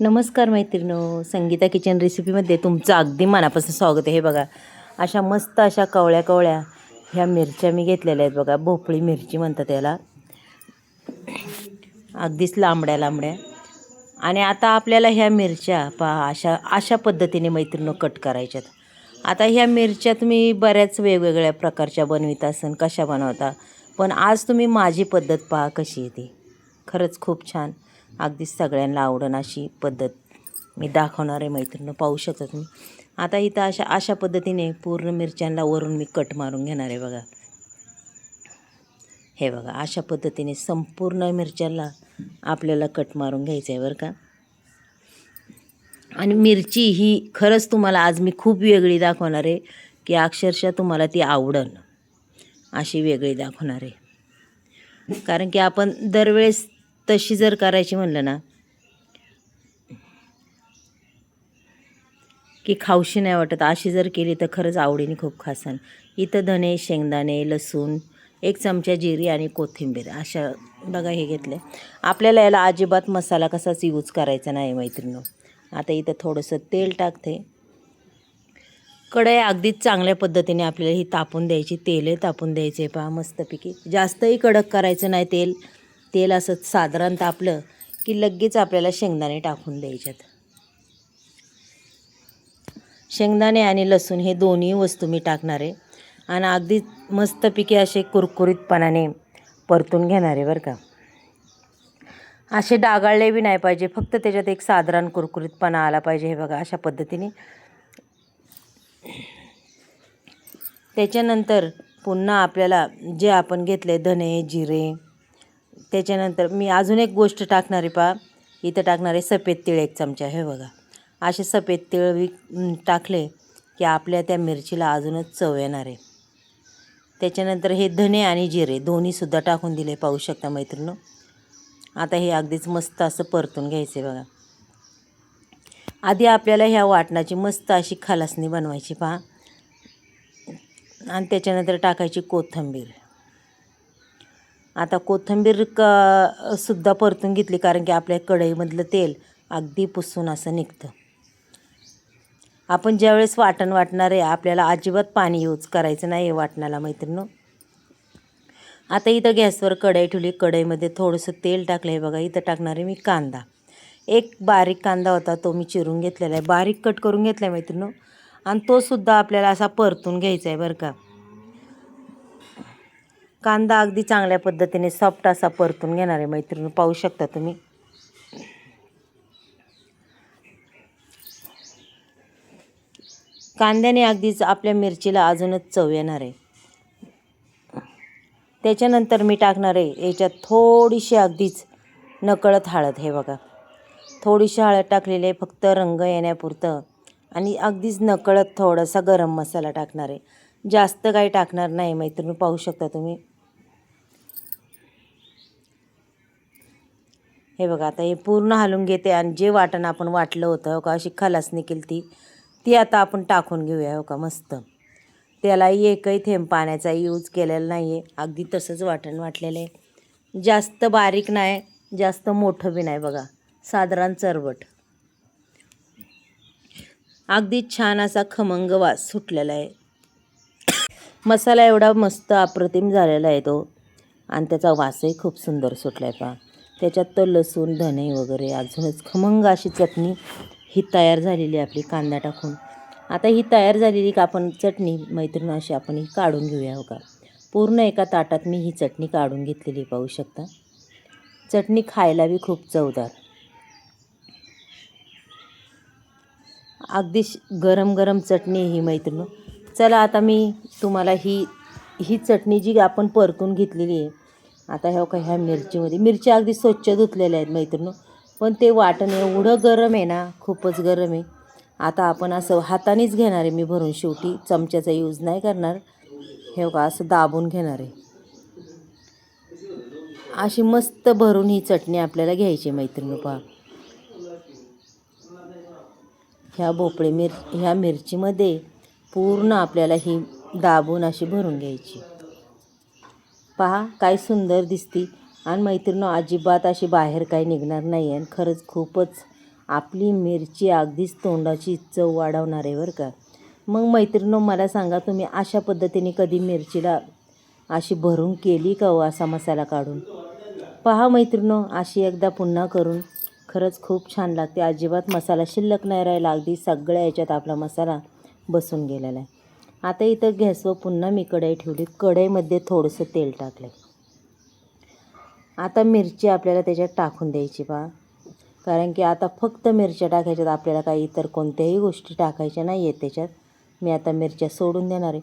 नमस्कार मैत्रिणो, संगीता किचन रेसिपीमध्ये तुमचं अगदी मनापासून स्वागत आहे. हे बघा, अशा मस्त अशा कवळ्या कवळ्या ह्या मिरच्या मी घेतलेल्या आहेत बघा. भोपळी मिरची म्हणतात त्याला, अगदीच लांबड्या लांबड्या. आणि आता आपल्याला ह्या मिरच्या पहा अशा अशा पद्धतीने मैत्रिणो कट करायच्यात. आता ह्या मिरच्या तुम्ही बऱ्याच वेगवेगळ्या प्रकारच्या बनवित असन, कशा बनवता, पण आज तुम्ही माझी पद्धत पहा कशी येते. खरंच खूप छान, अगदीच सगळ्यांना आवडण अशी पद्धत मी दाखवणार आहे मैत्रिणी. पाहू शकता तुम्ही. आता इथं अशा पद्धतीने पूर्ण मिरच्यांना वरून मी कट मारून घेणार आहे बघा. हे बघा, अशा पद्धतीने संपूर्ण मिरच्यांना आपल्याला कट मारून घ्यायचं आहे बरं का. आणि मिरची ही खरंच तुम्हाला आज मी खूप वेगळी दाखवणार आहे, की अक्षरशः तुम्हाला ती आवडण अशी वेगळी दाखवणार आहे. कारण की आपण दरवेळेस तशी जर करायची म्हणलं ना की खाऊशी नाही वाटत, अशी जर केली तर खरंच आवडीने खूप खासान. इथं धने, शेंगदाणे, लसूण, 1 चमचा जिरी आणि कोथिंबीर अशा बघा हे घेतले. आपल्याला याला अजिबात मसाला कसाच यूज करायचा नाही मैत्रिणी. आता इथं थोडंसं तेल टाकते. कढई अगदीच चांगल्या पद्धतीने आपल्याला ही तापून द्यायची. तेलही तापून द्यायचे पहा मस्तपैकी. जास्तही कडक करायचं नाही तेल. तेल असं साधारण तापलं की लगेच आपल्याला शेंगदाणे टाकून द्यायच्यात. शेंगदाणे आणि लसूण हे दोन्ही वस्तू मी टाकणार आहे आणि अगदी मस्तपैकी असे कुरकुरीतपणाने परतून घेणार आहे बरं का. असे डागाळले बी नाही पाहिजे, फक्त त्याच्यात एक साधारण कुरकुरीतपणा आला पाहिजे. हे बघा अशा पद्धतीने. त्याच्यानंतर पुन्हा आपल्याला जे आपण घेतले धने, जिरे, त्याच्यानंतर मी अजून एक गोष्ट टाकणार आहे पहा. इथं टाकणार आहे सफेद तीळ 1 चमचा. हे बघा, असे सफेद तीळ टाकले की आपल्या त्या मिरचीला अजूनच चव येणार आहे. त्याच्यानंतर हे धने आणि जिरे दोन्हीसुद्धा टाकून दिले, पाहू शकता मैत्रिणी. आता हे अगदीच मस्त असं परतून घ्यायचे बघा. आधी आपल्याला ह्या वाटणाची मस्त अशी खलासणी बनवायची पहा. आणि त्याच्यानंतर टाकायची कोथिंबीर. आता कोथिंबीर सुद्धा परतून घेतली, कारण की आपल्या कढईमधलं तेल अगदी पुसून असं निघतं. आपण ज्यावेळेस वाटण वाटणार आहे आपल्याला अजिबात पाणी यूज करायचं नाही आहे वाटणाला मैत्रिणी. आता इथं गॅसवर कढई ठेवली. कढईमध्ये थोडंसं तेल टाकलं आहे बघा. इथं टाकणार आहे मी कांदा. एक बारीक कांदा होता, तो मी चिरून घेतलेला आहे, बारीक कट करून घेतला आहे मैत्रिणी. आणि तो सुद्धा आपल्याला असा परतून घ्यायचा आहे बरं का. कांदा अगदी चांगल्या पद्धतीने सॉफ्ट असा परतून घेणार आहे मैत्रिणी, पाहू शकता तुम्ही. कांद्याने अगदीच आपल्या मिरचीला अजूनच चव येणार आहे. त्याच्यानंतर मी टाकणार आहे याच्यात थोडीशी अगदीच नकळत हळद. हे बघा, थोडीशी हळद टाकलेली आहे, फक्त रंग येण्यापुरतं. आणि अगदीच नकळत थोडासा गरम मसाला टाकणार आहे, जास्त काही टाकणार नाही मैत्रिणी, पाहू शकता तुम्ही. हे बघा, आता हे पूर्ण हलवून घेते आणि जे वाटण आपण वाटलं होतं हो का, अशी खलासणी केली ती आता आपण टाकून घेऊया हो का. मस्त, त्यालाही एकही थेंब पाण्याचा यूज केलेला नाही आहे, अगदी तसंच वाटण वाटलेलं आहे. जास्त बारीक नाही, जास्त मोठं बी नाही बघा, साधारण चरबट. अगदी छान असा खमंग वास सुटलेला आहे. मसाला एवढा मस्त अप्रतिम झालेला आहे तो, आणि त्याचा वासही खूप सुंदर सुटला आहे पहा. त्याच्यात तो लसूण, धने वगैरे, अजूनच खमंग अशी चटणी ही तयार झालेली आहे आपली कांदा टाकून. आता ही तयार झालेली का आपण चटणी मैत्रिणी अशी आपण ही काढून घेऊया हो का. पूर्ण एका ताटात मी ही चटणी काढून घेतलेली, पाहू शकता. चटणी खायला बी खूप चवदार, अगदी गरम गरम चटणी ही मैत्रिणी. चला आता मी तुम्हाला ही चटणी जी आपण परतून घेतलेली आहे, आता ह्या का ह्या मिरचीमध्ये, मिरच्या अगदी स्वच्छ धुतलेल्या आहेत मैत्रिणी, पण ते वाटण एवढं गरम आहे ना, खूपच गरम आहे. आता आपण असं हातानेच घेणार आहे मी भरून, शेवटी चमच्याचा यूज नाही करणार. हे का असं दाबून घेणार आहे. अशी मस्त भरून ही चटणी आपल्याला घ्यायची मैत्रिणी पहा. ह्या मिरचीमध्ये पूर्ण आपल्याला ही दाबून अशी भरून घ्यायची. पहा काय सुंदर दिसती. आणि मैत्रिणी अजिबात अशी बाहेर काही निघणार नाही आहे. खरंच खूपच आपली मिरची अगदीच तोंडाची चव वाढवणार आहे बरं का. मग मैत्रिणींनो, मला सांगा, तुम्ही अशा पद्धतीने कधी मिरचीला अशी भरून केली का हो, असा मसाला काढून? पहा मैत्रिणींनो, अशी एकदा पुन्हा करून खरंच खूप छान लागते. अजिबात मसाला शिल्लक नाही राहिला, अगदी सगळ्या याच्यात आपला मसाला बसून गेलेला आहे. आता इथं गॅसवर पुन्हा मी कढई ठेवली. कढईमध्ये थोडंसं तेल टाकलं. आता मिरची आपल्याला त्याच्यात टाकून द्यायची पहा. कारण की आता फक्त मिरच्या टाकायच्यात, आपल्याला काही इतर कोणत्याही गोष्टी टाकायच्या नाही आहेत त्याच्यात. मी आता मिरच्या सोडून देणार आहे.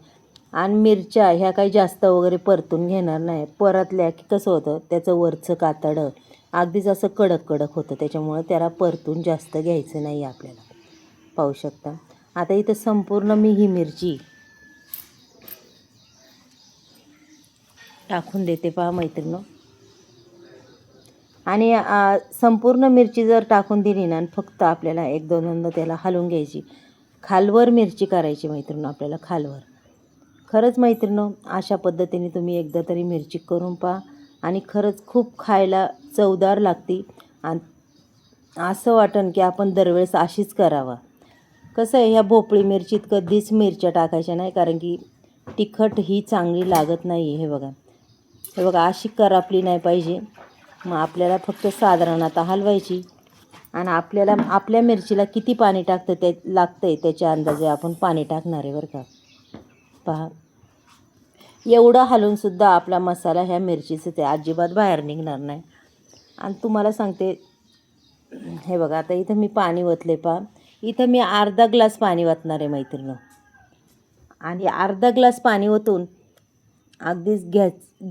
आणि मिरच्या ह्या काही जास्त वगैरे परतून घेणार नाही. परतल्या की कसं होतं, त्याचं वरचं कातडं अगदीच असं कडक कडक होतं, त्याच्यामुळं त्याला परतून जास्त घ्यायचं नाही आपल्याला. पाहू शकता. आता इथं संपूर्ण मी ही मिरची टाकून देते पहा मैत्रिणींनो. आणि संपूर्ण मिरची जर टाकून दिली ना, फक्त आपल्याला एक दोनदा त्याला हलवून घ्यायची. खालवर मिरची करायची मैत्रिणींनो, आपल्याला खालवर. खरंच मैत्रिणींनो, अशा पद्धतीने तुम्ही एकदा तरी मिरची करून पहा आणि खरंच खूप खायला चवदार लागते. आणि असं वाटन की आपण दरवेळेस अशीच करावा. कसं आहे, ह्या भोपळी मिरचीत कधीच मिरच्या टाकायच्या नाही, कारण की तिखट ही चांगली लागत नाही. हे बघा अशी करापली नाही पाहिजे. मग आपल्याला फक्त साधारण आता हलवायची आणि आपल्याला आपल्या मिरचीला किती पाणी लागतं आहे त्याच्या अंदाजे आपण पाणी टाकणार आहे बरं का. पहा, एवढं हलवूनसुद्धा आपला मसाला ह्या मिरचीचं ते अजिबात बाहेर निघणार नाही. आणि तुम्हाला सांगते, हे बघा आता इथं मी पाणी ओतले पहा. इथं मी अर्धा ग्लास पाणी ओतणार आहे मैत्रिणी. आणि अर्धा ग्लास पाणी ओतून अगदीच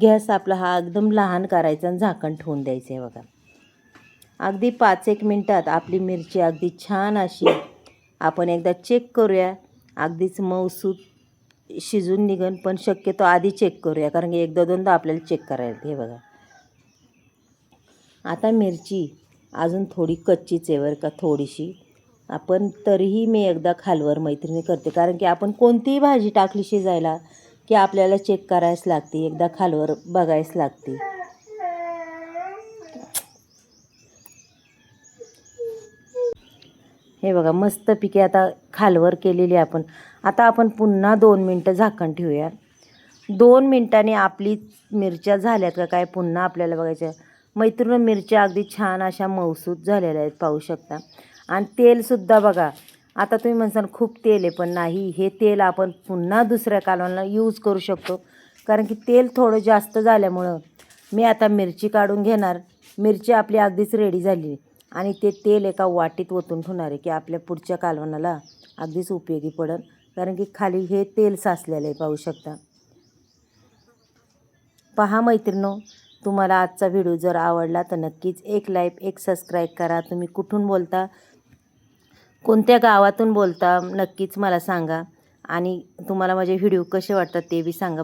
गॅस आपला हा एकदम लहान करायचा आणि झाकण ठेवून द्यायचं आहे बघा. अगदी 5-1 मिनटात आपली मिरची अगदी छान अशी आपण एकदा चेक करूया. अगदीच मऊसूत शिजून निघन, पण शक्यतो आधी चेक करूया, कारण की एकदा दोनदा आपल्याला चेक करायला. हे बघा आता मिरची अजून थोडी कच्चीच आहे बरं का, थोडीशी. आपण तरीही मी एकदा खालवर मैत्रिणी करते, कारण की आपण कोणतीही भाजी टाकली शिजायला की आपल्याला चेक करायच लागते, एकदा खालवर बघायच लागते. हे बघा मस्तपैकी आता खालवर केलेली आपण. आता आपण पुन्हा 2 मिनटं झाकण ठेवूया. 2 मिनटांनी आपली मिरच्या झाल्यात का काय पुन्हा आपल्याला बघायचं. मैत्रिणी, मिरच्या अगदी छान अशा मऊसूत झालेल्या आहेत, पाहू शकता. आणि तेलसुद्धा बघा. आता तुम्ही म्हणसाल खूप तेल आहे, पण नाही, हे तेल आपण पुन्हा दुसऱ्या कालवणाला यूज करू शकतो. कारण की तेल थोडं जास्त झाल्यामुळं मी आता मिरची काढून घेणार. मिरची आपली अगदीच रेडी झाली आणि ते तेल एका वाटीत ओतून ठेवणार आहे, की आपल्या पुढच्या कालवणाला अगदीच उपयोगी पडेल. कारण की खाली हे तेल साचलेलं आहे, पाहू शकता. पहा मैत्रिणो, तुम्हाला आजचा व्हिडिओ जर आवडला तर नक्कीच एक लाईक, एक सबस्क्राईब करा. तुम्ही कुठून बोलता, कोणत्या गावातून बोलता, नक्कीच मला सांगा. आणि तुम्हाला माझे व्हिडिओ कसे वाटतात ते बी सांगा.